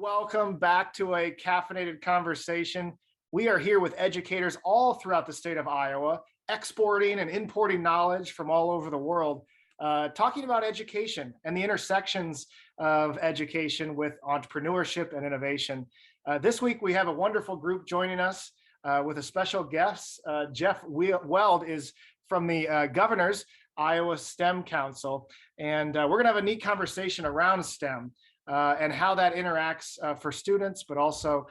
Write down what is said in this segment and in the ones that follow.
welcome back to a caffeinated conversation. We are here with educators all throughout the state of Iowa, exporting and importing knowledge from all over the world, talking about education and the intersections of education with entrepreneurship and innovation. This week, we have a wonderful group joining us with a special guest. Jeff Weld is from the Governor's Iowa STEM Council, and we're going to have a neat conversation around STEM. And how that interacts for students, but also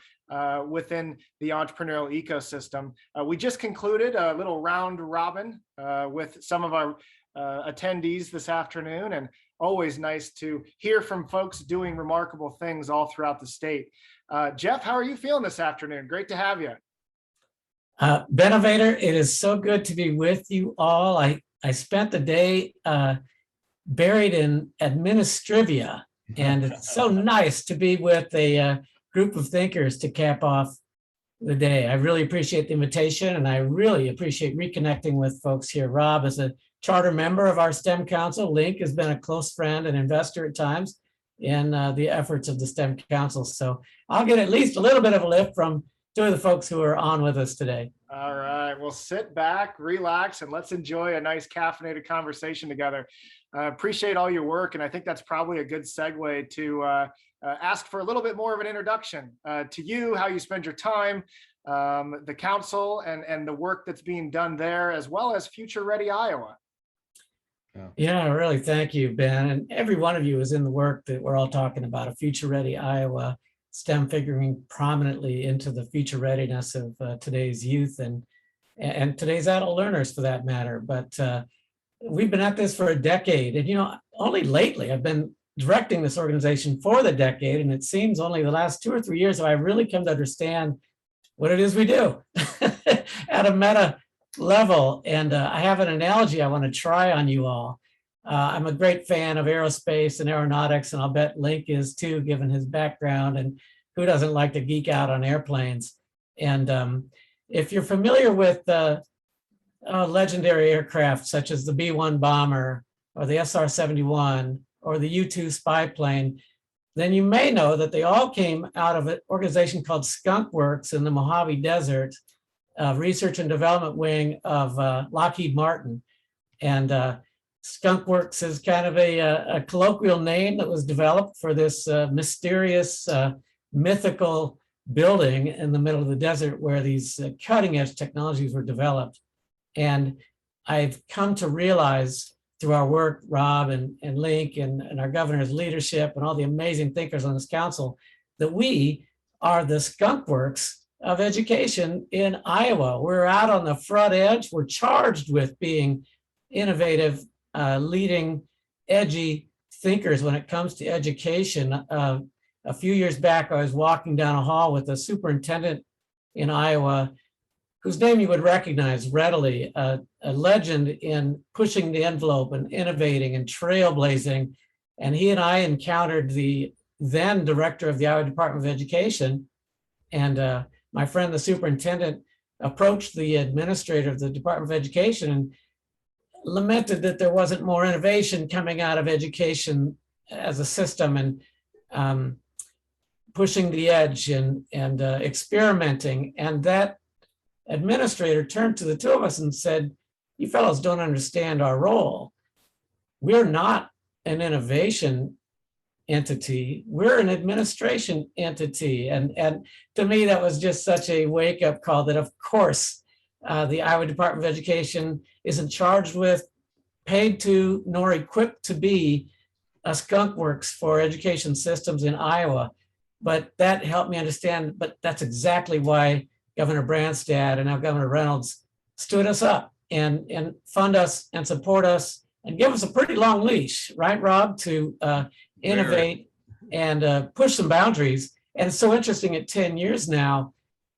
within the entrepreneurial ecosystem. We just concluded a little round robin with some of our attendees this afternoon, and always nice to hear from folks doing remarkable things all throughout the state. Jeff, how are you feeling this afternoon? Great to have you. Benovator, it is so good to be with you all. I spent the day buried in administrivia. And it's so nice to be with a group of thinkers to cap off the day. I really appreciate the invitation, and I really appreciate reconnecting with folks here. Rob is a charter member of our STEM Council. Link has been a close friend and investor at times in the efforts of the STEM Council. So I'll get at least a little bit of a lift from two of the folks who are on with us today. All right, well, sit back, relax, and let's enjoy a nice caffeinated conversation together. Appreciate all your work, and I think that's probably a good segue to ask for a little bit more of an introduction to you, how you spend your time, the council, and the work that's being done there, as well as Future Ready Iowa. Yeah, really, thank you, Ben. And every one of you is in the work that we're all talking about, a Future Ready Iowa, STEM figuring prominently into the future readiness of today's youth and today's adult learners, for that matter. But we've been at this for a decade, and only lately I've been directing this organization for the decade, and it seems only the last 2 or 3 years have I really come to understand what it is we do at a meta level. And I have an analogy I want to try on you all. I'm a great fan of aerospace and aeronautics, and I'll bet Link is too, given his background, and who doesn't like to geek out on airplanes. And if you're familiar with legendary aircraft such as the B-1 bomber or the SR-71 or the U-2 spy plane, then you may know that they all came out of an organization called Skunk Works in the Mojave Desert, research and development wing of Lockheed Martin. And Skunk Works is kind of a colloquial name that was developed for this mysterious, mythical building in the middle of the desert where these cutting edge technologies were developed. And I've come to realize through our work, Rob and Link and our governor's leadership and all the amazing thinkers on this council, that we are the Skunk Works of education in Iowa. We're out on the front edge. We're charged with being innovative, leading, edgy thinkers when it comes to education. A few years back, I was walking down a hall with a superintendent in Iowa whose name you would recognize readily, a legend in pushing the envelope and innovating and trailblazing. And he and I encountered the then director of the Iowa Department of Education. And my friend, the superintendent, approached the administrator of the Department of Education and lamented that there wasn't more innovation coming out of education as a system, and pushing the edge and experimenting. And that administrator turned to the two of us and said, "You fellows don't understand our role. We're not an innovation entity. We're an administration entity." And to me, that was just such a wake-up call that, of course, the Iowa Department of Education isn't charged with, paid to, nor equipped to be a Skunk Works for education systems in Iowa. But that helped me understand, but that's exactly why Governor Branstad and now Governor Reynolds stood us up and fund us and support us and give us a pretty long leash, right, Rob, to innovate and push some boundaries. And it's so interesting at 10 years now,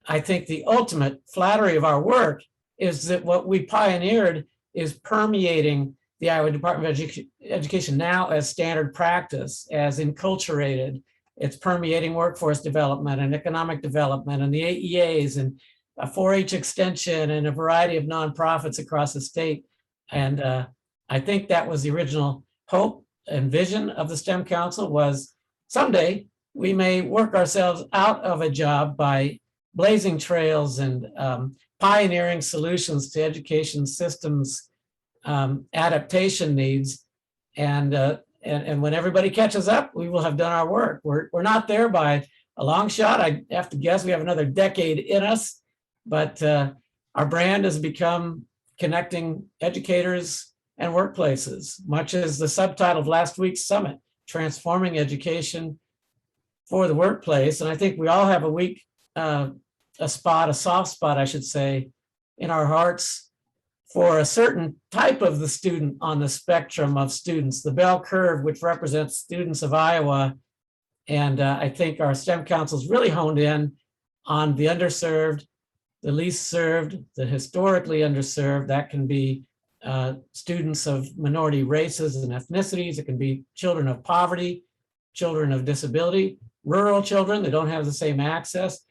I think the ultimate flattery of our work is that what we pioneered is permeating the Iowa Department of Education now as standard practice, as enculturated. It's permeating workforce development and economic development and the AEAs and a 4-H extension and a variety of nonprofits across the state. And I think that was the original hope and vision of the STEM Council, was someday we may work ourselves out of a job by blazing trails and pioneering solutions to education systems adaptation needs. And when everybody catches up, we will have done our work. We're not there by a long shot. I have to guess we have another decade in us, but our brand has become connecting educators and workplaces, much as the subtitle of last week's summit, Transforming Education for the Workplace. And I think we all have a soft spot, I should say, in our hearts for a certain type of the student on the spectrum of students, the bell curve, which represents students of Iowa. And I think our STEM council's really honed in on the underserved, the least served, the historically underserved. That can be students of minority races and ethnicities. It can be children of poverty, children of disability, rural children that don't have the same access.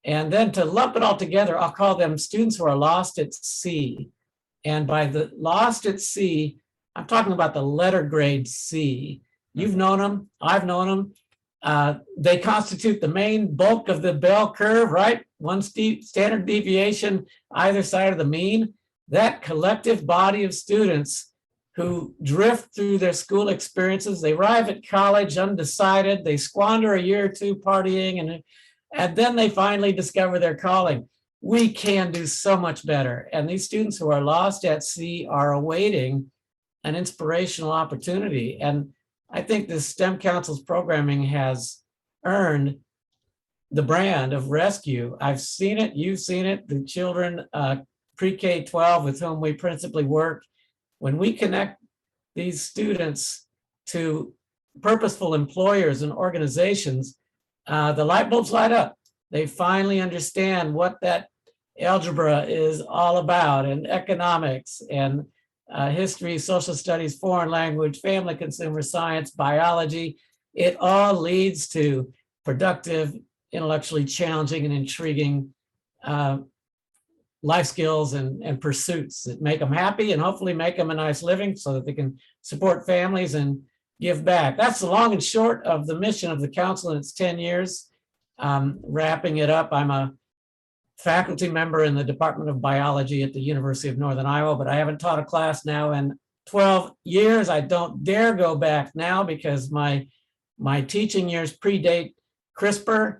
And then to lump it all together, I'll call them students who are lost at sea. And by the lost at sea, I'm talking about the letter grade C. You've known them, I've known them. They constitute the main bulk of the bell curve, right? One standard deviation either side of the mean. That collective body of students who drift through their school experiences, they arrive at college undecided, they squander a year or two partying, and then they finally discover their calling. We can do so much better. And these students who are lost at sea are awaiting an inspirational opportunity. And I think the STEM Council's programming has earned the brand of rescue. I've seen it, you've seen it, the children pre-K-12 with whom we principally work. When we connect these students to purposeful employers and organizations, the light bulbs light up. They finally understand what that algebra is all about, and economics and history, social studies, foreign language, family consumer science, biology. It all leads to productive, intellectually challenging and intriguing life skills and pursuits that make them happy and hopefully make them a nice living so that they can support families and give back. That's the long and short of the mission of the council in its 10 years. Wrapping it up, I'm a faculty member in the Department of Biology at the University of Northern Iowa, but I haven't taught a class now in 12 years. I don't dare go back now because my teaching years predate CRISPR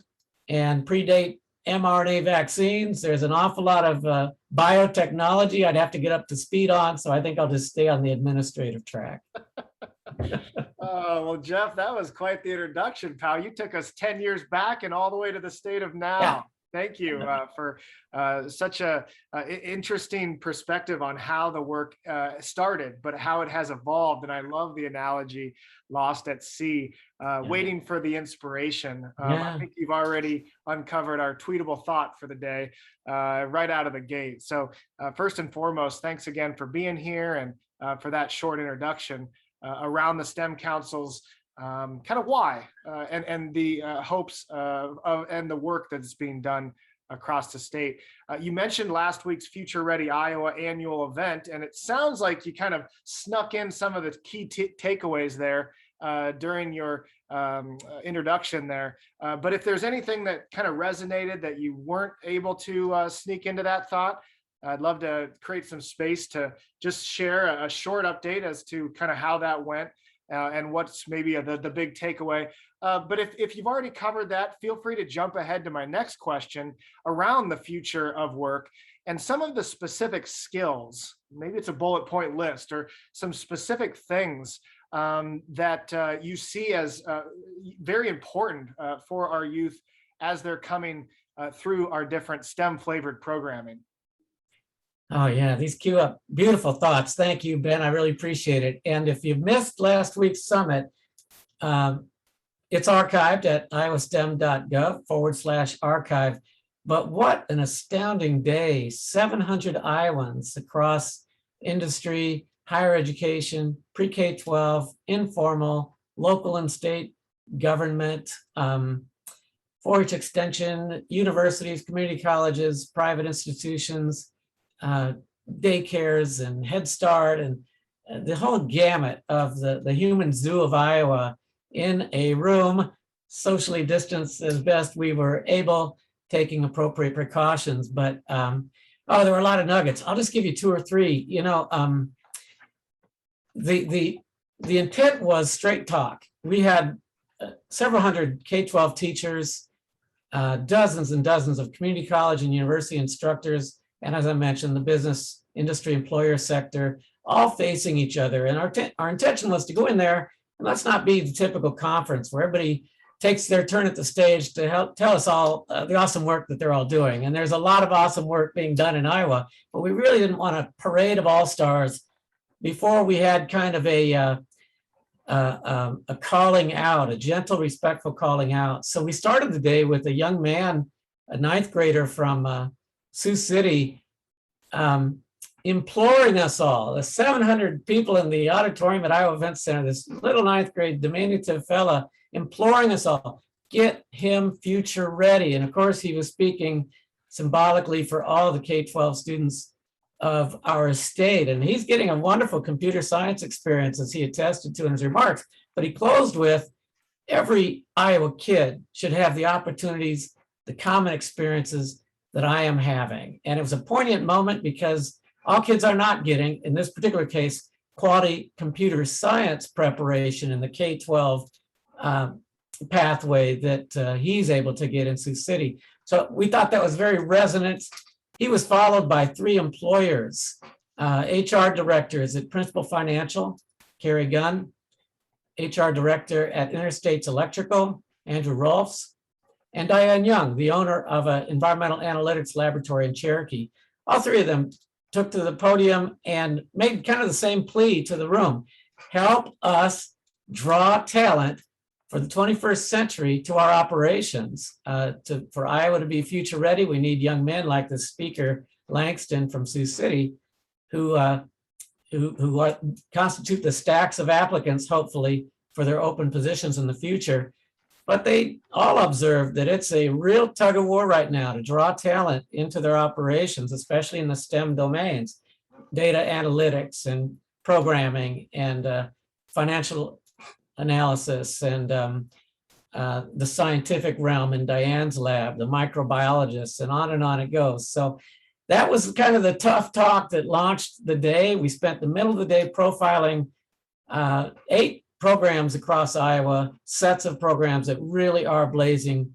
and predate mRNA vaccines. There's an awful lot of biotechnology I'd have to get up to speed on, so I think I'll just stay on the administrative track. Well, Jeff, that was quite the introduction, pal. You took us 10 years back and all the way to the state of now. Yeah. Thank you for such a interesting perspective on how the work started, but how it has evolved. And I love the analogy, lost at sea, waiting for the inspiration. I think you've already uncovered our tweetable thought for the day right out of the gate. So first and foremost, thanks again for being here and for that short introduction around the STEM Council's kind of why and the hopes of and the work that's being done across the state. You mentioned last week's Future Ready Iowa annual event, and it sounds like you kind of snuck in some of the key takeaways there during your introduction there. But if there's anything that kind of resonated that you weren't able to sneak into that thought, I'd love to create some space to just share a short update as to kind of how that went. And what's maybe the big takeaway. But if you've already covered that, feel free to jump ahead to my next question around the future of work and some of the specific skills. Maybe it's a bullet point list or some specific things that you see as very important for our youth as they're coming through our different STEM flavored programming. Oh yeah, these cue up beautiful thoughts. Thank you, Ben. I really appreciate it. And if you missed last week's summit, it's archived at iowastem.gov/archive. But what an astounding day. 700 Iowans across industry, higher education, pre-K-12, informal, local and state government, 4-H extension, universities, community colleges, private institutions, daycares and Head Start and the whole gamut of the human zoo of Iowa in a room socially distanced as best we were able, taking appropriate precautions. But oh, there were a lot of nuggets. I'll just give you two or three. The intent was straight talk. We had several hundred K-12 teachers, dozens and dozens of community college and university instructors, and as I mentioned, the business, industry, employer sector, all facing each other. And our intention was to go in there and let's not be the typical conference where everybody takes their turn at the stage to help tell us all the awesome work that they're all doing. And there's a lot of awesome work being done in Iowa, but we really didn't want a parade of all-stars before we had kind of a calling out, a gentle, respectful calling out. So we started the day with a young man, a ninth grader from Sioux City, imploring us all, the 700 people in the auditorium at Iowa Event Center, this little ninth grade diminutive fella, imploring us all, get him future ready. And of course, he was speaking symbolically for all the K-12 students of our state. And he's getting a wonderful computer science experience, as he attested to in his remarks. But he closed with, every Iowa kid should have the opportunities, the common experiences that I am having. And it was a poignant moment because all kids are not getting, in this particular case, quality computer science preparation in the K-12 pathway that he's able to get in Sioux City. So we thought that was very resonant. He was followed by three employers, HR directors at Principal Financial, Carrie Gunn, HR director at Interstates Electrical, Andrew Rolfs, and Diane Young, the owner of an environmental analytics laboratory in Cherokee. All three of them took to the podium and made kind of the same plea to the room. Help us draw talent for the 21st century to our operations. For Iowa to be future ready, we need young men like the speaker, Langston from Sioux City, who constitute the stacks of applicants, hopefully, for their open positions in the future. But they all observed that it's a real tug of war right now to draw talent into their operations, especially in the STEM domains, data analytics and programming and financial analysis and the scientific realm in Diane's lab, the microbiologists, and on it goes. So that was kind of the tough talk that launched the day. We spent the middle of the day profiling 8 programs across Iowa, sets of programs that really are blazing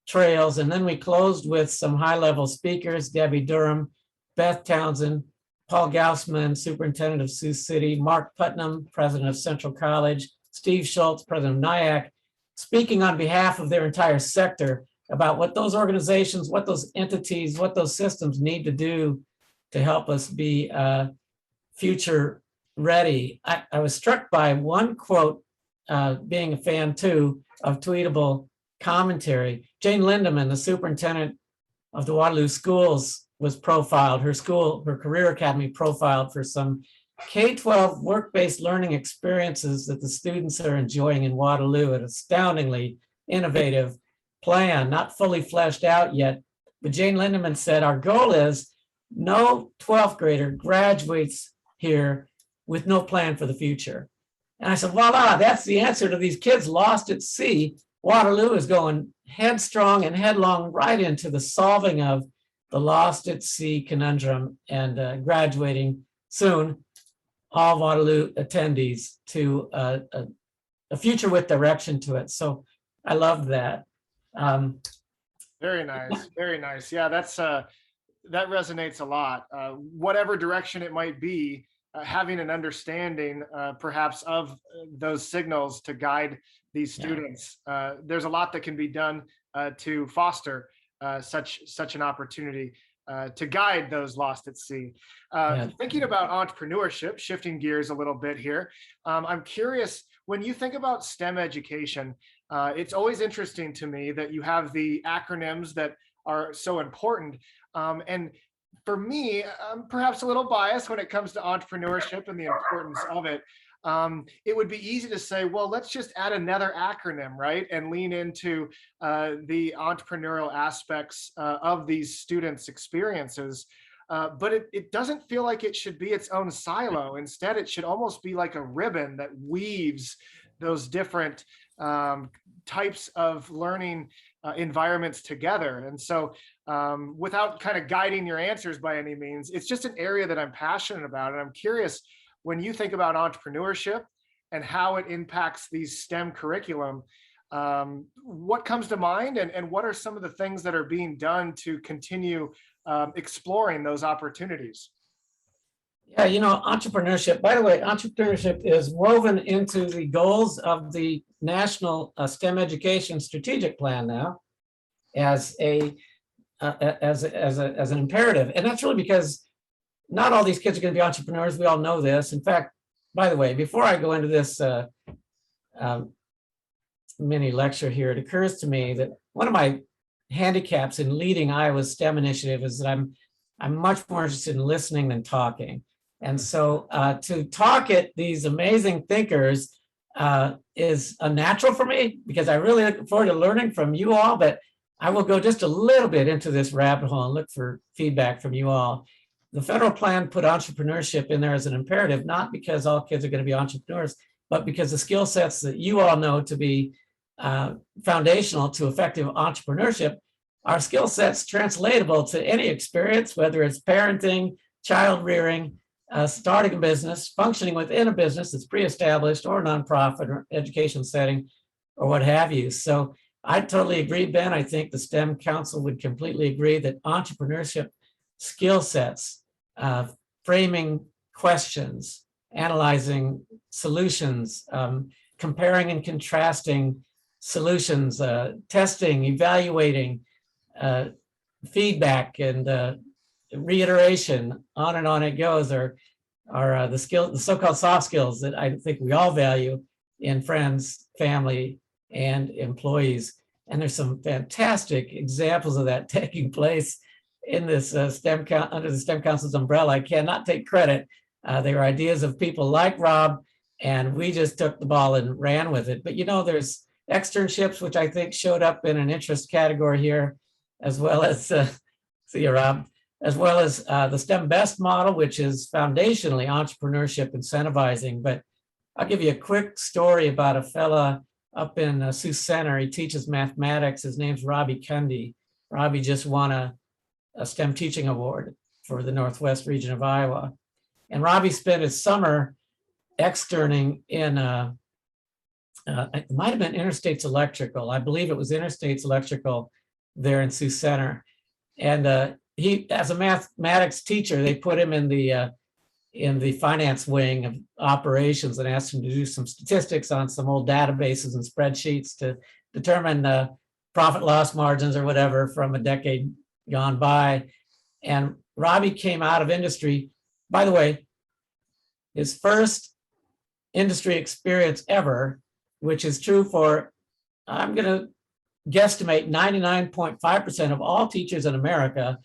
trails. And then we closed with some high-level speakers, Debbie Durham, Beth Townsend, Paul Gaussman, superintendent of Sioux City, Mark Putnam, president of Central College, Steve Schultz, president of NIAC, speaking on behalf of their entire sector about what those organizations, what those entities, what those systems need to do to help us be future ready. I was struck by one quote, being a fan too of tweetable commentary. Jane Lindeman, the superintendent of the Waterloo schools, was profiled, her career academy profiled for some K-12 work-based learning experiences that the students are enjoying in Waterloo, an astoundingly innovative plan, not fully fleshed out yet. But Jane Lindeman said, our goal is no 12th grader graduates here with no plan for the future. And I said, voila, that's the answer to these kids lost at sea. Waterloo is going headstrong and headlong right into the solving of the lost at sea conundrum and graduating soon all Waterloo attendees to a future with direction to it. So I love that. Very nice, very nice. Yeah, that's that resonates a lot. Whatever direction it might be, having an understanding perhaps of those signals to guide these students. There's a lot that can be done to foster such an opportunity to guide those lost at sea. Thinking about entrepreneurship, shifting gears a little bit here, I'm curious, when you think about STEM education, it's always interesting to me that you have the acronyms that are so important. And for me, I'm perhaps a little biased when it comes to entrepreneurship and the importance of it. It would be easy to say, well, let's just add another acronym, right? And lean into the entrepreneurial aspects of these students' experiences. But it doesn't feel like it should be its own silo. Instead, it should almost be like a ribbon that weaves those different types of learning environments together. And so without kind of guiding your answers by any means, it's just an area that I'm passionate about. And I'm curious, when you think about entrepreneurship and how it impacts these STEM curriculum, what comes to mind, and what are some of the things that are being done to continue exploring those opportunities? Yeah, entrepreneurship, by the way, entrepreneurship is woven into the goals of the National STEM Education Strategic Plan now as an imperative. And that's really because not all these kids are going to be entrepreneurs. We all know this. In fact, by the way, before I go into this mini lecture here, it occurs to me that one of my handicaps in leading Iowa's STEM initiative is that I'm much more interested in listening than talking. And so to talk at these amazing thinkers is a natural for me, because I really look forward to learning from you all, but I will go just a little bit into this rabbit hole and look for feedback from you all. The federal plan put entrepreneurship in there as an imperative, not because all kids are going to be entrepreneurs, but because the skill sets that you all know to be foundational to effective entrepreneurship are skill sets translatable to any experience, whether it's parenting, child rearing, starting a business, functioning within a business that's pre-established or nonprofit or education setting or what have you. So I totally agree, Ben. I think the STEM Council would completely agree that entrepreneurship skill sets, framing questions, analyzing solutions, comparing and contrasting solutions, testing, evaluating, feedback, and reiteration, on and on it goes, are the so-called soft skills that I think we all value in friends, family, and employees. And there's some fantastic examples of that taking place in this under the STEM Council's umbrella. I cannot take credit. They were ideas of people like Rob, and we just took the ball and ran with it. But there's externships, which I think showed up in an interest category here, as well as, see you, Rob, as well as the STEM Best model, which is foundationally entrepreneurship incentivizing. But I'll give you a quick story about a fella up in Sioux Center. He teaches mathematics. His name's Robbie Cundy. Robbie just won a STEM teaching award for the Northwest region of Iowa. And Robbie spent his summer externing in, it might have been Interstates Electrical. I believe it was Interstates Electrical there in Sioux Center. And he, as a mathematics teacher, they put him in the finance wing of operations and asked him to do some statistics on some old databases and spreadsheets to determine profit loss margins or whatever from a decade gone by. And Robbie came out of industry. By the way, his first industry experience ever, which is true for, I'm going to guesstimate, 99.5% of all teachers in America,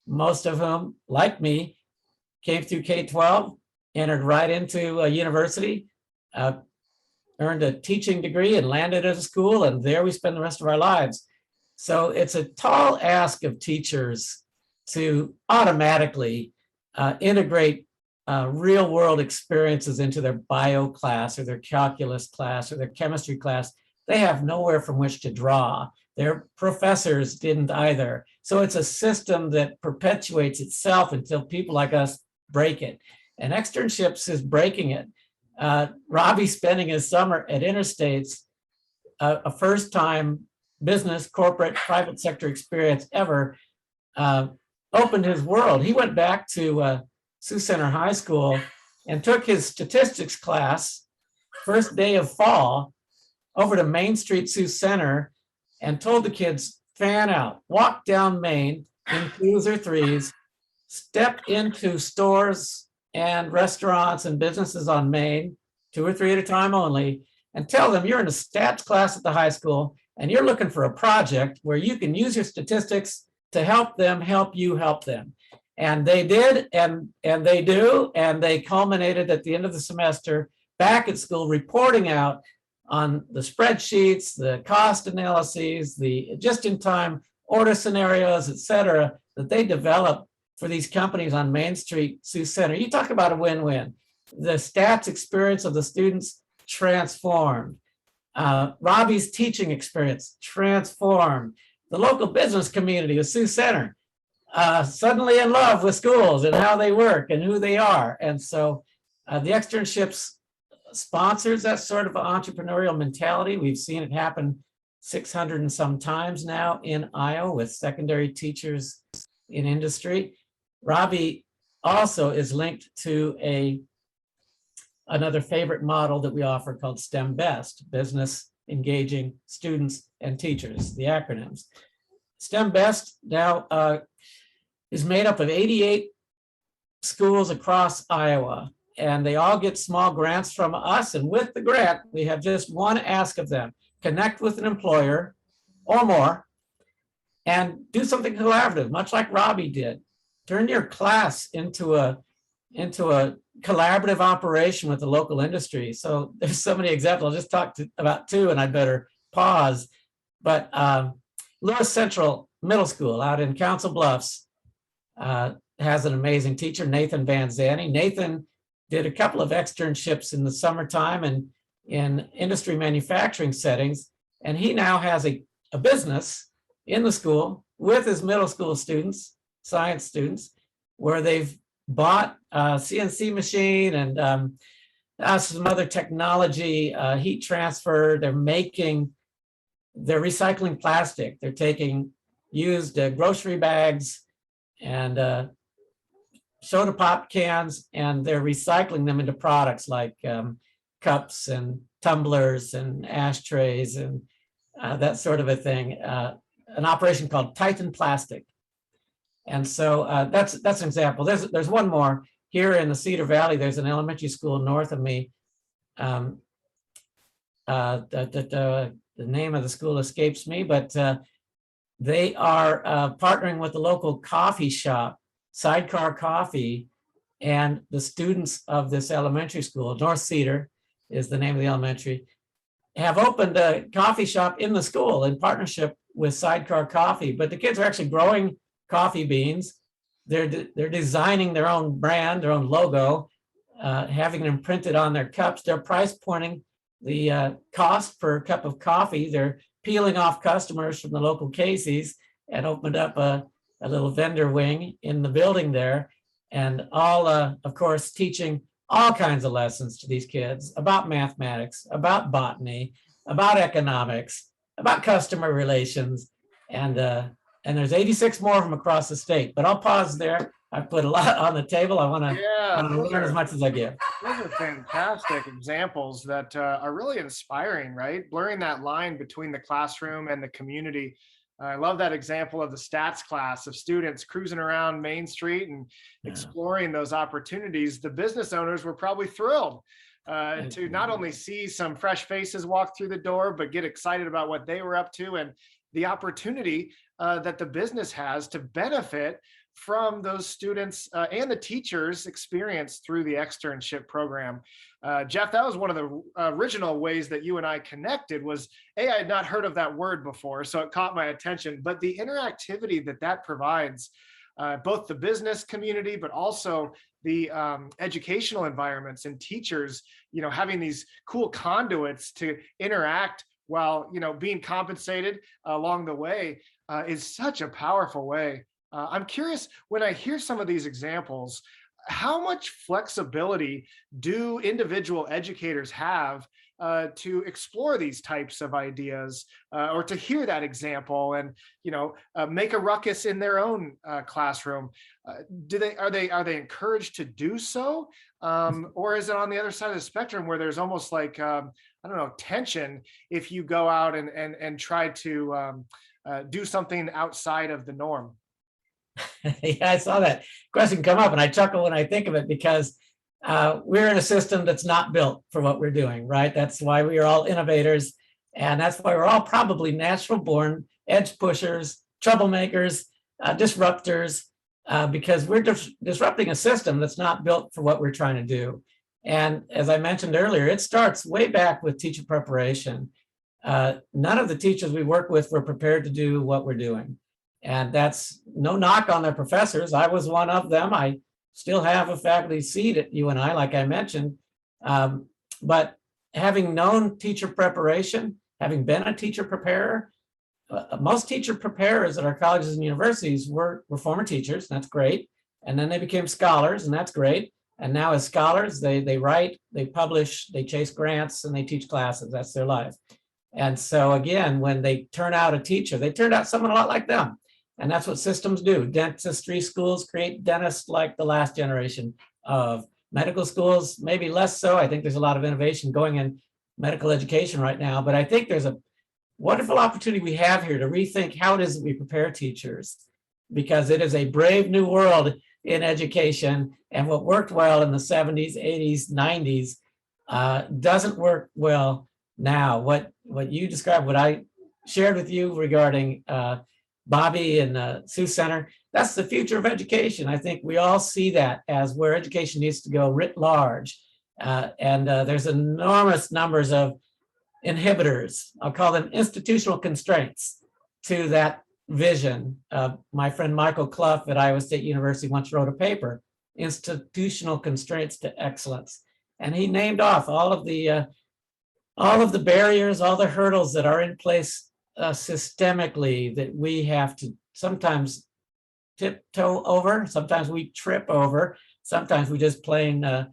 most of whom, like me, came through K-12, entered right into a university, earned a teaching degree and landed at a school, and there we spend the rest of our lives. So it's a tall ask of teachers to automatically integrate real world experiences into their bio class or their calculus class or their chemistry class. They have nowhere from which to draw. Their professors didn't either. So it's a system that perpetuates itself until people like us break it. And externships is breaking it. Robbie spending his summer at Interstates, a first time business, corporate, private sector experience ever, opened his world. He went back to Sioux Center High School and took his statistics class, first day of fall, over to Main Street, Sioux Center, and told the kids, fan out, walk down Main in twos or threes, step into stores and restaurants and businesses on Main, 2 or 3 at a time only, and tell them you're in a stats class at the high school and you're looking for a project where you can use your statistics to help them help you help them. And they did, and they do, and they culminated at the end of the semester back at school reporting out on the spreadsheets, the cost analyses, the just-in-time order scenarios, et cetera, that they developed for these companies on Main Street, Sioux Center. You talk about a win-win. The stats experience of the students transformed. Robbie's teaching experience transformed. The local business community of Sioux Center, suddenly in love with schools and how they work and who they are. And so the externships sponsors that sort of entrepreneurial mentality. We've seen it happen 600 and some times now in Iowa with secondary teachers in industry. Robbie also is linked to another favorite model that we offer called STEM Best, Business Engaging Students and Teachers, the acronyms. STEM Best now is made up of 88 schools across Iowa, and they all get small grants from us. And with the grant, we have just one ask of them: connect with an employer or more and do something collaborative, much like Robbie did. Turn your class into a collaborative operation with the local industry. So there's so many examples. I'll just talk about two, and I better pause. But Lewis Central Middle School out in Council Bluffs has an amazing teacher, Nathan Van Zanny. Nathan did a couple of externships in the summertime and in industry manufacturing settings, and he now has a business in the school with his middle school students, science students, where they've bought a CNC machine and some other technology, heat transfer. They're recycling plastic. They're taking used grocery bags and soda pop cans, and they're recycling them into products like cups and tumblers and ashtrays and that sort of a thing. An operation called Titan Plastic. And so that's an example. There's one more here in the Cedar Valley. There's an elementary school north of me. The name of the school escapes me, but they are partnering with the local coffee shop, Sidecar Coffee, and the students of this elementary school, North Cedar is the name of the elementary, have opened a coffee shop in the school in partnership with Sidecar Coffee. But the kids are actually growing coffee beans. They're designing their own brand, their own logo, having them printed on their cups. They're price pointing the cost per cup of coffee. They're peeling off customers from the local Casey's and opened up a little vendor wing in the building there. And all, of course, teaching all kinds of lessons to these kids about mathematics, about botany, about economics, about customer relations. And there's 86 more of them across the state, but I'll pause there. I put a lot on the table. I want to learn as much as I give. Those are fantastic examples that are really inspiring, right? Blurring that line between the classroom and the community. I love that example of the stats class of students cruising around Main Street and exploring those opportunities. The business owners were probably thrilled to not only see some fresh faces walk through the door, but get excited about what they were up to and the opportunity that the business has to benefit from those students and the teachers' experience through the externship program. Jeff, that was one of the original ways that you and I connected was, I had not heard of that word before, so it caught my attention, but the interactivity that provides both the business community, but also the educational environments and teachers, having these cool conduits to interact while, being compensated along the way is such a powerful way. I'm curious, when I hear some of these examples, how much flexibility do individual educators have to explore these types of ideas or to hear that example and, make a ruckus in their own classroom? Are they encouraged to do so? Or is it on the other side of the spectrum where there's almost like, tension if you go out and try to do something outside of the norm? Yeah, I saw that question come up and I chuckle when I think of it because we're in a system that's not built for what we're doing, right? That's why we are all innovators. And that's why we're all probably natural born edge pushers, troublemakers, disruptors, because we're disrupting a system that's not built for what we're trying to do. And as I mentioned earlier, it starts way back with teacher preparation. None of the teachers we work with were prepared to do what we're doing. And that's no knock on their professors. I was one of them. I still have a faculty seat at UNI, like I mentioned. But having known teacher preparation, having been a teacher preparer, most teacher preparers at our colleges and universities were former teachers. That's great. And then they became scholars, and that's great. And now as scholars, they write, they publish, they chase grants, and they teach classes. That's their life. And so again, when they turn out a teacher, they turned out someone a lot like them. And that's what systems do. Dentistry schools create dentists like the last generation of medical schools, maybe less so. I think there's a lot of innovation going in medical education right now, but I think there's a wonderful opportunity we have here to rethink how it is that we prepare teachers, because it is a brave new world in education, and what worked well in the 70s, 80s, 90s doesn't work well now. What you described, what I shared with you regarding Bobby and Sioux Center, that's the future of education. I think we all see that as where education needs to go writ large. And there's enormous numbers of inhibitors, I'll call them institutional constraints to that vision. My friend Michael Clough at Iowa State University once wrote a paper, Institutional Constraints to Excellence. And he named off all of the barriers, all the hurdles that are in place systemically that we have to sometimes tiptoe over, sometimes we trip over, sometimes we just plain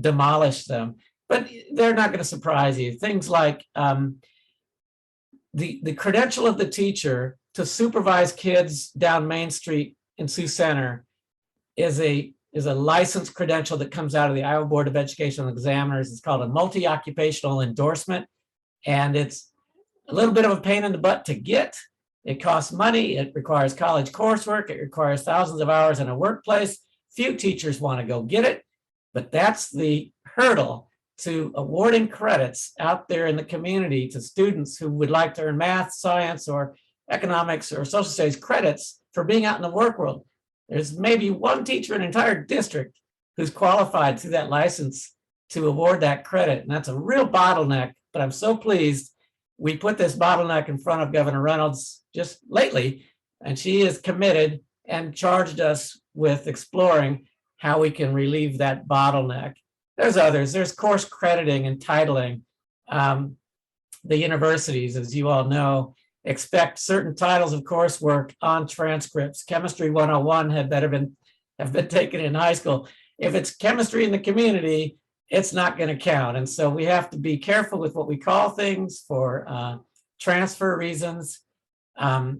demolish them. But they're not going to surprise you. Things like the credential of the teacher to supervise kids down Main Street in Sioux Center is a licensed credential that comes out of the Iowa Board of Educational Examiners. It's called a multi-occupational endorsement, and it's a little bit of a pain in the butt to get. It costs money. It requires college coursework. It requires thousands of hours in a workplace. Few teachers want to go get it, but that's the hurdle to awarding credits out there in the community to students who would like to earn math, science, or economics or social studies credits for being out in the work world. There's maybe one teacher in an entire district who's qualified through that license to award that credit. And that's a real bottleneck, but I'm so pleased we put this bottleneck in front of Governor Reynolds just lately, and she is committed and charged us with exploring how we can relieve that bottleneck. There's others. There's course crediting and titling. The universities, as you all know, expect certain titles of coursework on transcripts. Chemistry 101 have been taken in high school. If it's chemistry in the community, it's not going to count. And so we have to be careful with what we call things for transfer reasons. The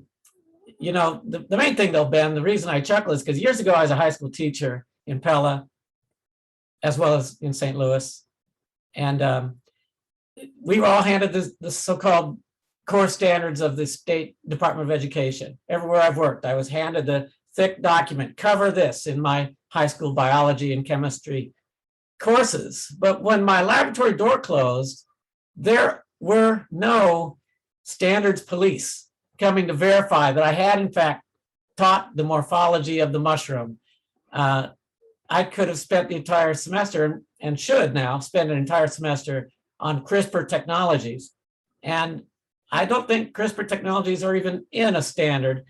main thing though, Ben, the reason I chuckle is because years ago I was a high school teacher in Pella, as well as in St. Louis. And we were all handed the so-called core standards of the State Department of Education. Everywhere I've worked, I was handed the thick document, cover this in my high school biology and chemistry courses. But when my laboratory door closed, there were no standards police coming to verify that I had in fact taught the morphology of the mushroom. I could have spent the entire semester, and should now spend an entire semester, on CRISPR technologies. And I don't think CRISPR technologies are even in a standard.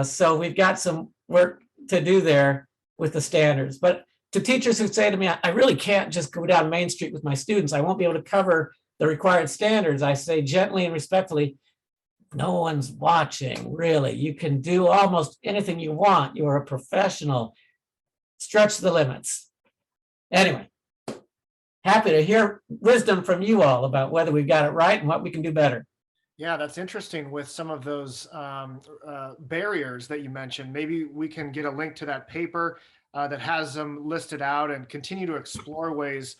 So we've got some work to do there with the standards. But to teachers who say to me, I really can't just go down Main Street with my students, I won't be able to cover the required standards, I say gently and respectfully, no one's watching, really. You can do almost anything you want. You're a professional. Stretch the limits. Anyway, happy to hear wisdom from you all about whether we've got it right and what we can do better. Yeah, that's interesting with some of those barriers that you mentioned. Maybe we can get a link to that paper that has them listed out and continue to explore ways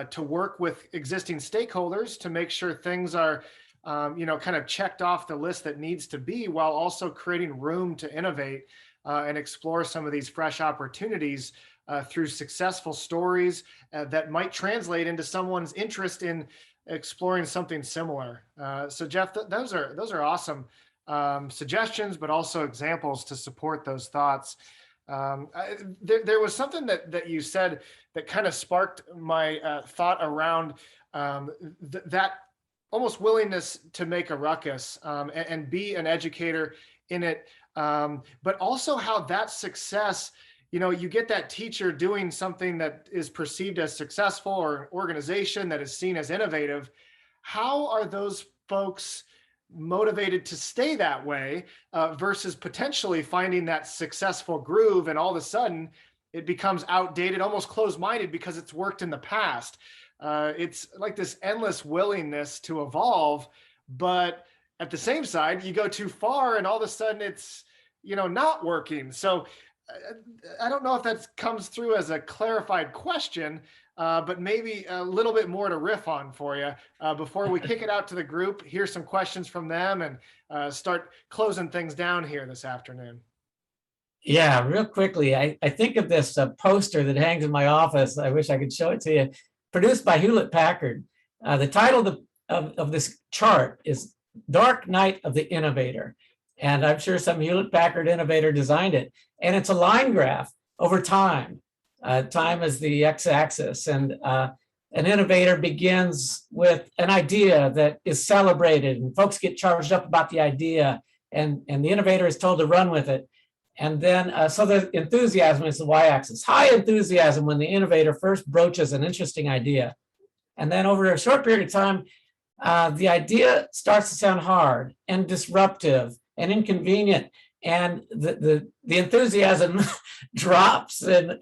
to work with existing stakeholders to make sure things are kind of checked off the list that needs to be, while also creating room to innovate and explore some of these fresh opportunities through successful stories that might translate into someone's interest in exploring something similar. So Jeff, those are awesome suggestions, but also examples to support those thoughts. There was something that you said that kind of sparked my thought around that almost willingness to make a ruckus and be an educator in it, but also how that success you get that teacher doing something that is perceived as successful, or an organization that is seen as innovative. How are those folks motivated to stay that way, versus potentially finding that successful groove, and all of a sudden it becomes outdated, almost closed-minded because it's worked in the past? It's like this endless willingness to evolve, but at the same side, you go too far and all of a sudden it's not working. So I don't know if that comes through as a clarified question, but maybe a little bit more to riff on for you before we kick it out to the group. Here's some questions from them, and start closing things down here this afternoon. Yeah, real quickly, I think of this poster that hangs in my office. I wish I could show it to you. Produced by Hewlett Packard. The title of this chart is Dark Night of the Innovator. And I'm sure some Hewlett Packard innovator designed it. And it's a line graph over time. Time is the x-axis. And an innovator begins with an idea that is celebrated, and folks get charged up about the idea, and the innovator is told to run with it. And then, so the enthusiasm is the y-axis. High enthusiasm when the innovator first broaches an interesting idea. And then over a short period of time, the idea starts to sound hard and disruptive and inconvenient. And the enthusiasm drops, and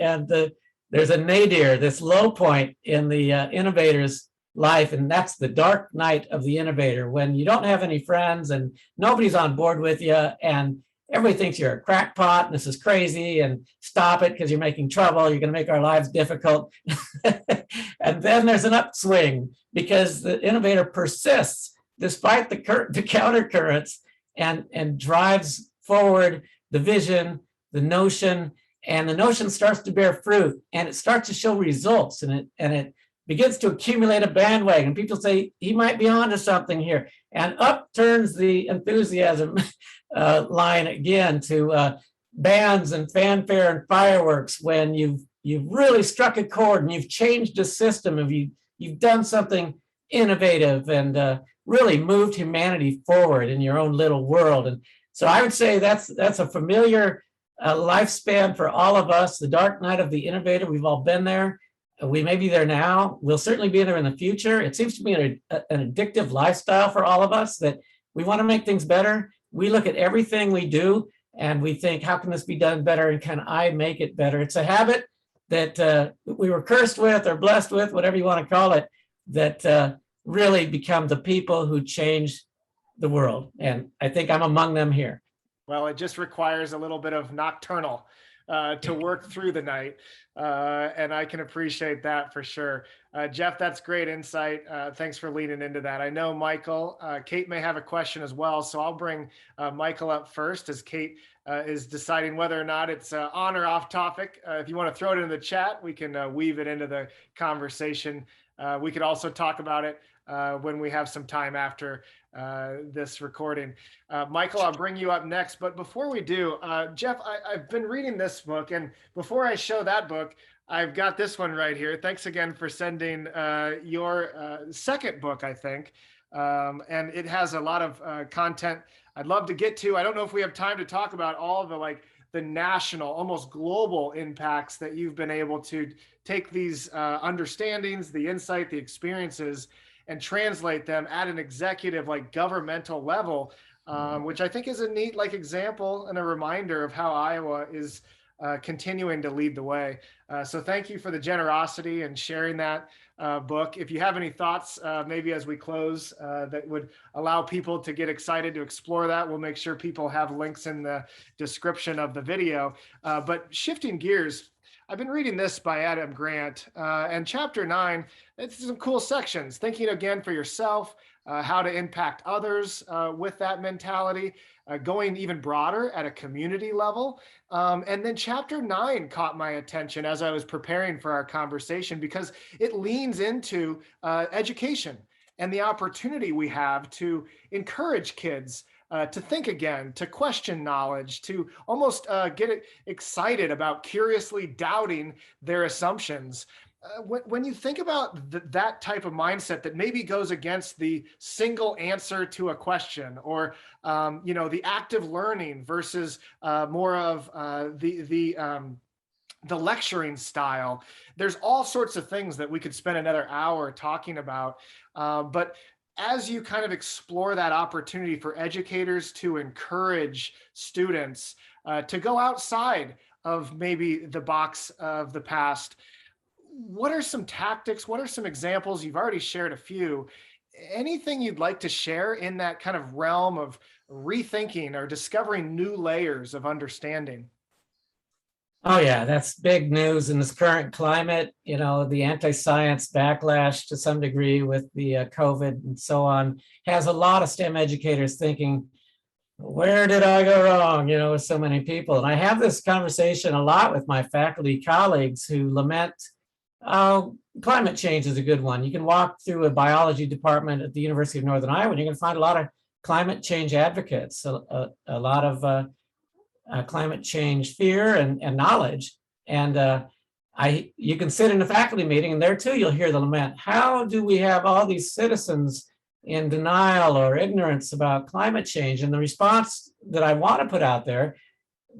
there's a nadir, this low point in the innovator's life. And that's the dark night of the innovator, when you don't have any friends and nobody's on board with you, and everybody thinks you're a crackpot and this is crazy, and stop it because you're making trouble. You're going to make our lives difficult. And then there's an upswing because the innovator persists despite the counter currents, and drives forward the vision, the notion, and the notion starts to bear fruit, and it starts to show results, and it begins to accumulate a bandwagon. People say he might be onto something here, and up turns the enthusiasm line again to bands and fanfare and fireworks, when you've really struck a chord and you've changed a system, you've done something innovative and really moved humanity forward in your own little world. And so I would say that's a familiar lifespan for all of us. The dark night of the innovator, we've all been there. We may be there now. We'll certainly be there in the future. It seems to be an addictive lifestyle for all of us, that we want to make things better. We look at everything we do and we think, how can this be done better? And can I make it better? It's a habit that we were cursed with or blessed with, whatever you want to call it, that really become the people who change the world. And I think I'm among them here. Well, it just requires a little bit of nocturnal to work through the night. And I can appreciate that for sure. Jeff, that's great insight. Thanks for leading into that. I know Michael, Kate may have a question as well. So I'll bring Michael up first, as Kate is deciding whether or not it's on or off topic. If you want to throw it in the chat, we can weave it into the conversation. We could also talk about it when we have some time after this recording. Michael, I'll bring you up next. But before we do, Jeff, I've been reading this book, and before I show that book, I've got this one right here. Thanks again for sending your second book, I think. And it has a lot of content I'd love to get to. I don't know if we have time to talk about all of the national, almost global impacts that you've been able to take these understandings, the insight, the experiences, and translate them at an executive, governmental level, which I think is a neat example and a reminder of how Iowa is continuing to lead the way. So thank you for the generosity and sharing that book. If you have any thoughts, maybe as we close, that would allow people to get excited to explore that, we'll make sure people have links in the description of the video. But shifting gears, I've been reading this by Adam Grant, and chapter 9, it's some cool sections. Thinking again for yourself, how to impact others with that mentality, going even broader at a community level. And then chapter 9 caught my attention as I was preparing for our conversation, because it leans into education and the opportunity we have to encourage kids to think again, to question knowledge, to almost get excited about curiously doubting their assumptions. When you think about that type of mindset that maybe goes against the single answer to a question, or the active learning versus more of the the lecturing style. There's all sorts of things that we could spend another hour talking about. But as you kind of explore that opportunity for educators to encourage students to go outside of maybe the box of the past, what are some tactics? What are some examples? You've already shared a few. Anything you'd like to share in that kind of realm of rethinking or discovering new layers of understanding? Oh yeah, that's big news in this current climate. The anti-science backlash to some degree with the COVID and so on has a lot of STEM educators thinking, where did I go wrong? With so many people. And I have this conversation a lot with my faculty colleagues who lament, oh, climate change is a good one. You can walk through a biology department at the University of Northern Iowa and you can find a lot of climate change advocates, a lot of climate change fear and knowledge. And you can sit in a faculty meeting and there too, you'll hear the lament. How do we have all these citizens in denial or ignorance about climate change? And the response that I want to put out there,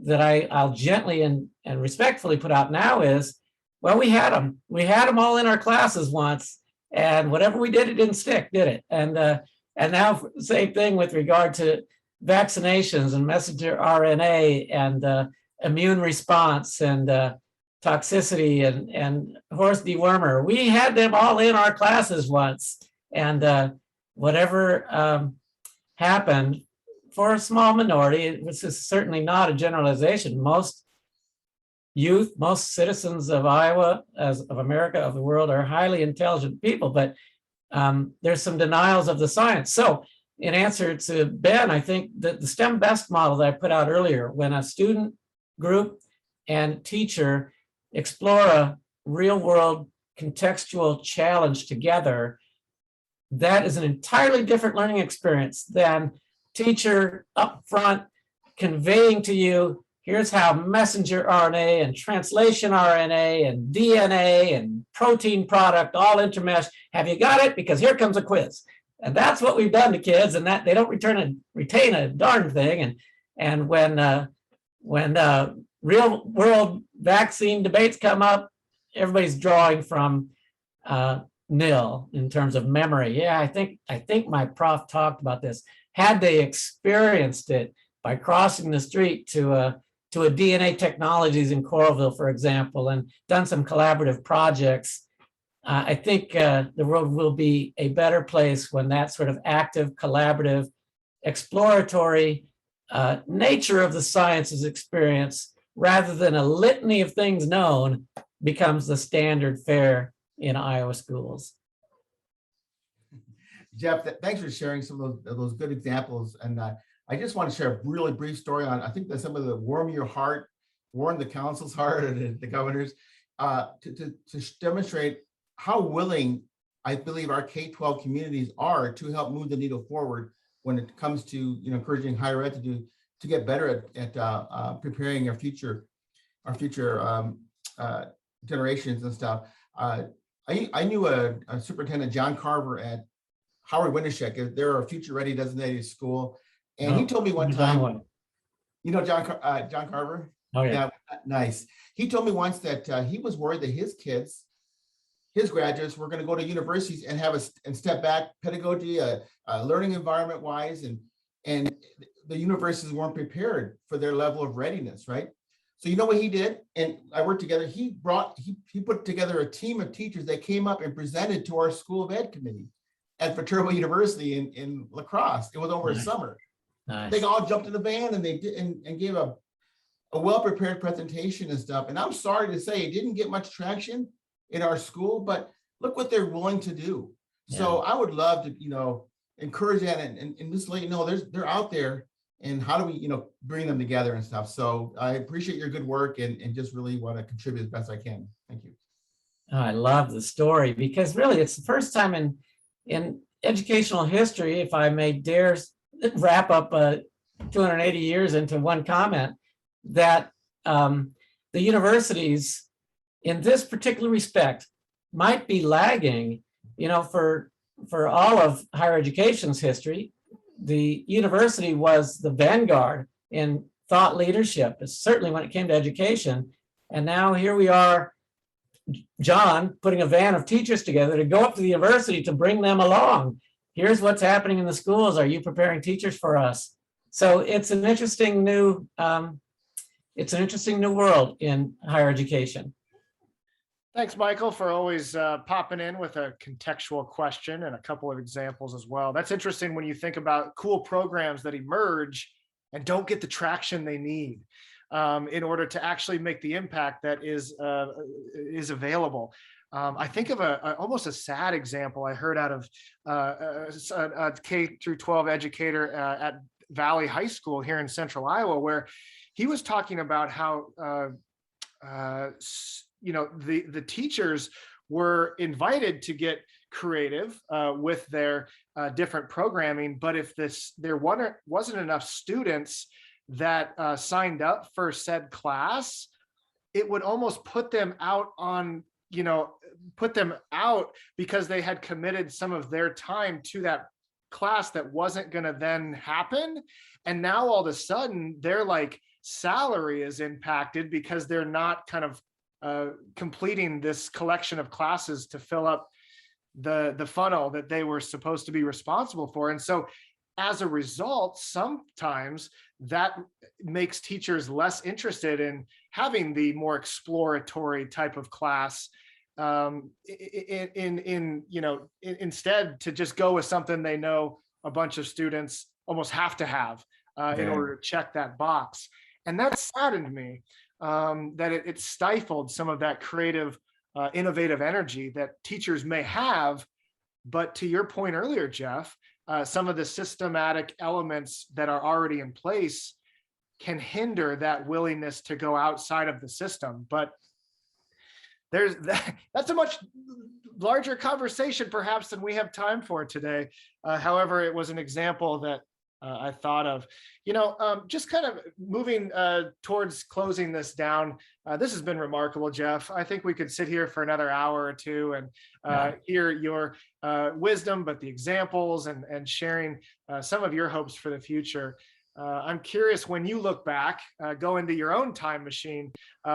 that I'll gently and respectfully put out now is, well, we had them. We had them all in our classes once, and whatever we did, it didn't stick, did it? And now, same thing with regard to vaccinations and messenger RNA and immune response and toxicity and horse dewormer. We had them all in our classes once, and whatever happened for a small minority, this is certainly not a generalization. Most youth, most citizens of Iowa, of America, of the world, are highly intelligent people, but there's some denials of the science. So in answer to Ben, I think that the STEM Best model that I put out earlier, when a student group and teacher explore a real world contextual challenge together, that is an entirely different learning experience than teacher up front conveying to you, here's how messenger RNA and translation RNA and DNA and protein product all intermesh. Have you got it? Because here comes a quiz. And that's what we've done to kids, and that they don't retain a darn thing. And when real world vaccine debates come up, everybody's drawing from nil in terms of memory. Yeah, I think my prof talked about this. Had they experienced it by crossing the street to a DNA Technologies in Coralville, for example, and done some collaborative projects, I think the world will be a better place when that sort of active, collaborative, exploratory nature of the sciences experience, rather than a litany of things known, becomes the standard fare in Iowa schools. Jeff, thanks for sharing some of those good examples. And I just want to share a really brief story on, I think that some of the warm your heart, warm the council's heart and the governor's, to demonstrate how willing I believe our K-12 communities are to help move the needle forward when it comes to encouraging higher ed to get better at preparing our future generations and stuff. I knew a Superintendent John Carver at Howard Wintershek. They're a future ready designated school, and he told me one time, John Carver. Oh yeah, nice. He told me once that he was worried that his graduates were going to go to universities and have and step back pedagogy, learning environment wise, and the universities weren't prepared for their level of readiness, right? So you know what he did? And I worked together. He put together a team of teachers that came up and presented to our School of Ed committee at Viterbo University in La Crosse. It was over a summer. nice. They all jumped in the van and they did and gave a well-prepared presentation and stuff. And I'm sorry to say it didn't get much traction in our school, but look what they're willing to do. Yeah. So I would love to, encourage that and just let you know they're out there, and how do we, bring them together and stuff. So I appreciate your good work and just really want to contribute as best I can. Thank you. Oh, I love the story, because really it's the first time in educational history, if I may dare wrap up 280 years into one comment, that the universities in this particular respect might be lagging. For all of higher education's history, the university was the vanguard in thought leadership, certainly when it came to education. And now here we are, John, putting a van of teachers together to go up to the university to bring them along. Here's what's happening in the schools. Are you preparing teachers for us? So it's an interesting new world in higher education. Thanks, Michael, for always popping in with a contextual question and a couple of examples as well. That's interesting when you think about cool programs that emerge and don't get the traction they need in order to actually make the impact that is available. I think of almost a sad example I heard out of a K through 12 educator at Valley High School here in Central Iowa, where he was talking about how the teachers were invited to get creative with their different programming, but if there wasn't enough students that signed up for said class, it would almost put them out because they had committed some of their time to that class that wasn't going to then happen. And now all of a sudden their salary is impacted because they're not kind of completing this collection of classes to fill up the funnel that they were supposed to be responsible for. And so as a result, sometimes that makes teachers less interested in having the more exploratory type of class, instead to just go with something they know a bunch of students almost have to have in order to check that box. And that saddened me, that it stifled some of that creative, innovative energy that teachers may have. But to your point earlier, Jeff, some of the systematic elements that are already in place can hinder that willingness to go outside of the system. But that's a much larger conversation perhaps than we have time for today. However, it was an example that I thought of, just kind of moving towards closing this down. This has been remarkable, Jeff. I think we could sit here for another hour or two and hear your wisdom, but the examples and sharing some of your hopes for the future. I'm curious, when you look back, go into your own time machine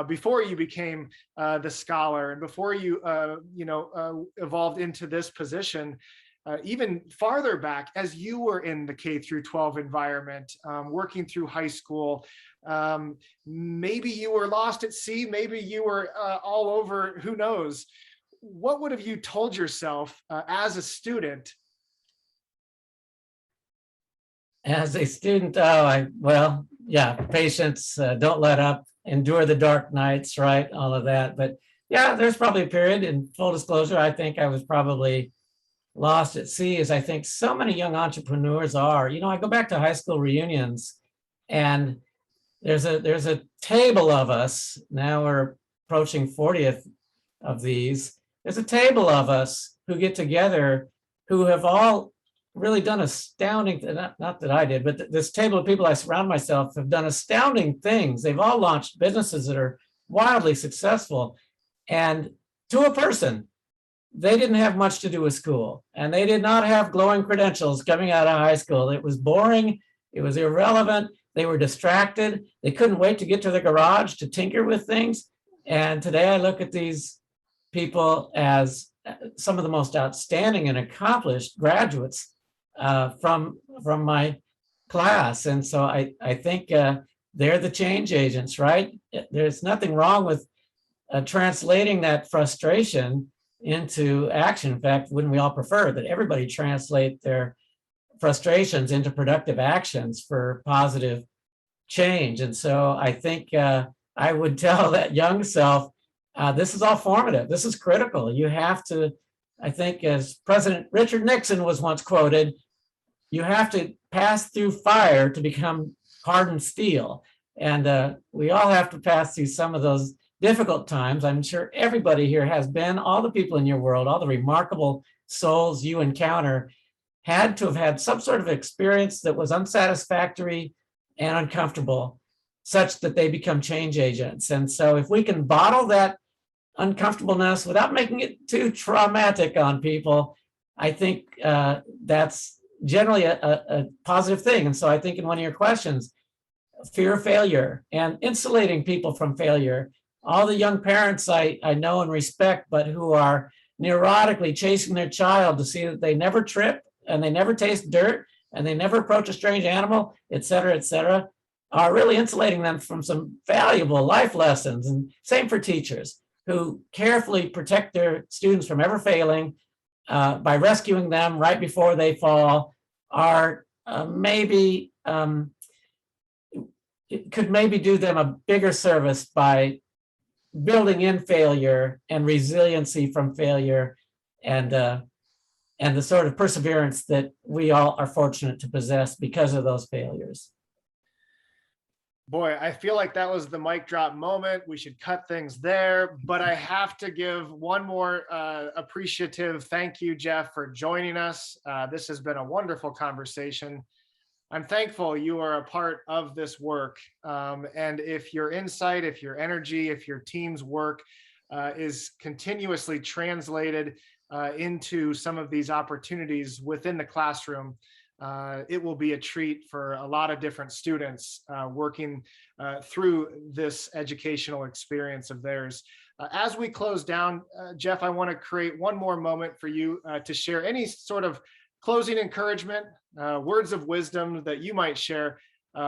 before you became the scholar and before you, evolved into this position, even farther back as you were in the K through 12 environment, working through high school. Maybe you were lost at sea, maybe you were all over, who knows? What would have you told yourself as a student? As a student, patience, don't let up, endure the dark nights, right? All of that. But yeah, there's probably a period, in full disclosure, I think I was probably lost at sea, as I think so many young entrepreneurs are. I go back to high school reunions, and there's a table of us. Now we're approaching 40th of these. There's a table of us who get together who have all really done astounding, not that I did, but this table of people I surround myself have done astounding things. They've all launched businesses that are wildly successful. And to a person, they didn't have much to do with school, and they did not have glowing credentials coming out of high school. It was boring. It was irrelevant. They were distracted. They couldn't wait to get to the garage to tinker with things. And today I look at these people as some of the most outstanding and accomplished graduates from my class. And so I think they're the change agents, right? There's nothing wrong with translating that frustration into action. In fact, wouldn't we all prefer that everybody translate their frustrations into productive actions for positive change? And so I think I would tell that young self, this is all formative. This is critical. You have to, I think, as President Richard Nixon was once quoted, you have to pass through fire to become hardened steel. And we all have to pass through some of those difficult times. I'm sure everybody here has been, all the people in your world, all the remarkable souls you encounter had to have had some sort of experience that was unsatisfactory and uncomfortable, such that they become change agents. And so if we can bottle that uncomfortableness without making it too traumatic on people, I think that's generally a positive thing. And so I think in one of your questions, fear of failure and insulating people from failure all the young parents I know and respect, but who are neurotically chasing their child to see that they never trip and they never taste dirt and they never approach a strange animal, et cetera, are really insulating them from some valuable life lessons. And same for teachers who carefully protect their students from ever failing by rescuing them right before they fall, are maybe it could maybe do them a bigger service by building in failure and resiliency from failure, and the sort of perseverance that we all are fortunate to possess because of those failures. Boy, I feel like that was the mic drop moment. We should cut things there, but I have to give one more appreciative thank you, Jeff, for joining us. This has been a wonderful conversation. I'm thankful you are a part of this work. And if your insight, if your energy, if your team's work is continuously translated into some of these opportunities within the classroom, it will be a treat for a lot of different students working through this educational experience of theirs. As we close down, Jeff, I want to create one more moment for you to share any sort of closing encouragement, words of wisdom that you might share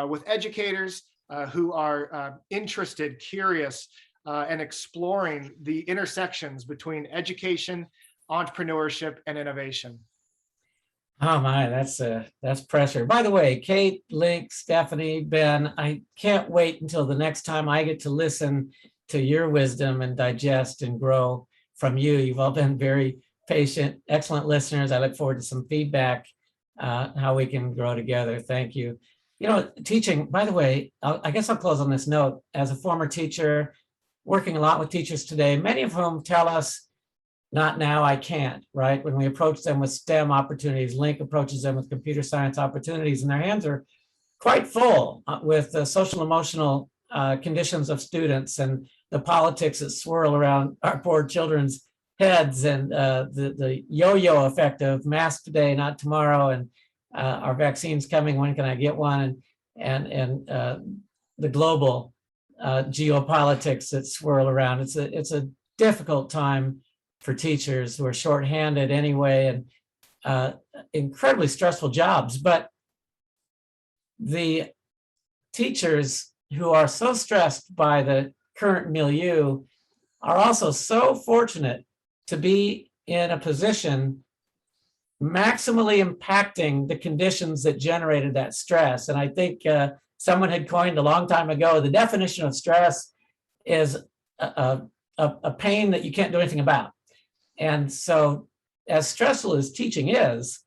with educators who are interested, curious, and exploring the intersections between education, entrepreneurship, and innovation. Oh my, that's pressure. By the way, Kate, Link, Stephanie, Ben, I can't wait until the next time I get to listen to your wisdom and digest and grow from you. You've all been very patient, excellent listeners. I look forward to some feedback, how we can grow together. Thank you. You know, teaching, by the way, I guess I'll close on this note. As a former teacher, working a lot with teachers today, many of whom tell us, not now, I can't, right? When we approach them with STEM opportunities, Link approaches them with computer science opportunities, and their hands are quite full with the social emotional conditions of students and the politics that swirl around our poor children's heads, and the yo-yo effect of mask today, not tomorrow, and our vaccines coming, when can I get one? And the global geopolitics that swirl around. It's a difficult time for teachers who are shorthanded anyway, and incredibly stressful jobs. But the teachers who are so stressed by the current milieu are also so fortunate to be in a position maximally impacting the conditions that generated that stress. And I think someone had coined a long time ago, the definition of stress is a pain that you can't do anything about. And so as stressful as teaching is,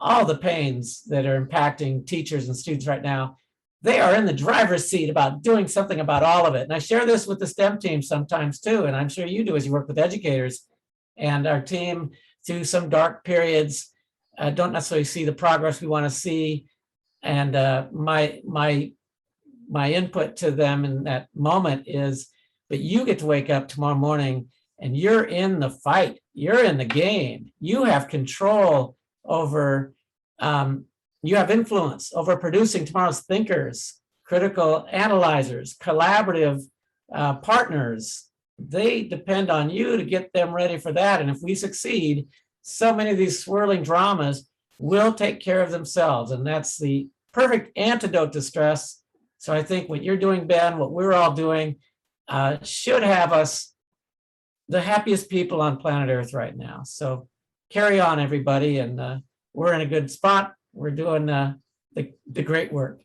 all the pains that are impacting teachers and students right now, they are in the driver's seat about doing something about all of it. And I share this with the STEM team sometimes too, and I'm sure you do as you work with educators. And our team, through some dark periods, don't necessarily see the progress we want to see. And my input to them in that moment is, but you get to wake up tomorrow morning and you're in the fight. You're in the game. You have control over, you have influence over producing tomorrow's thinkers, critical analyzers, collaborative partners. They depend on you to get them ready for that. And if we succeed, so many of these swirling dramas will take care of themselves. And that's the perfect antidote to stress. So I think what you're doing, Ben, what we're all doing, should have us the happiest people on planet Earth right now. So carry on, everybody. And we're in a good spot. We're doing the great work.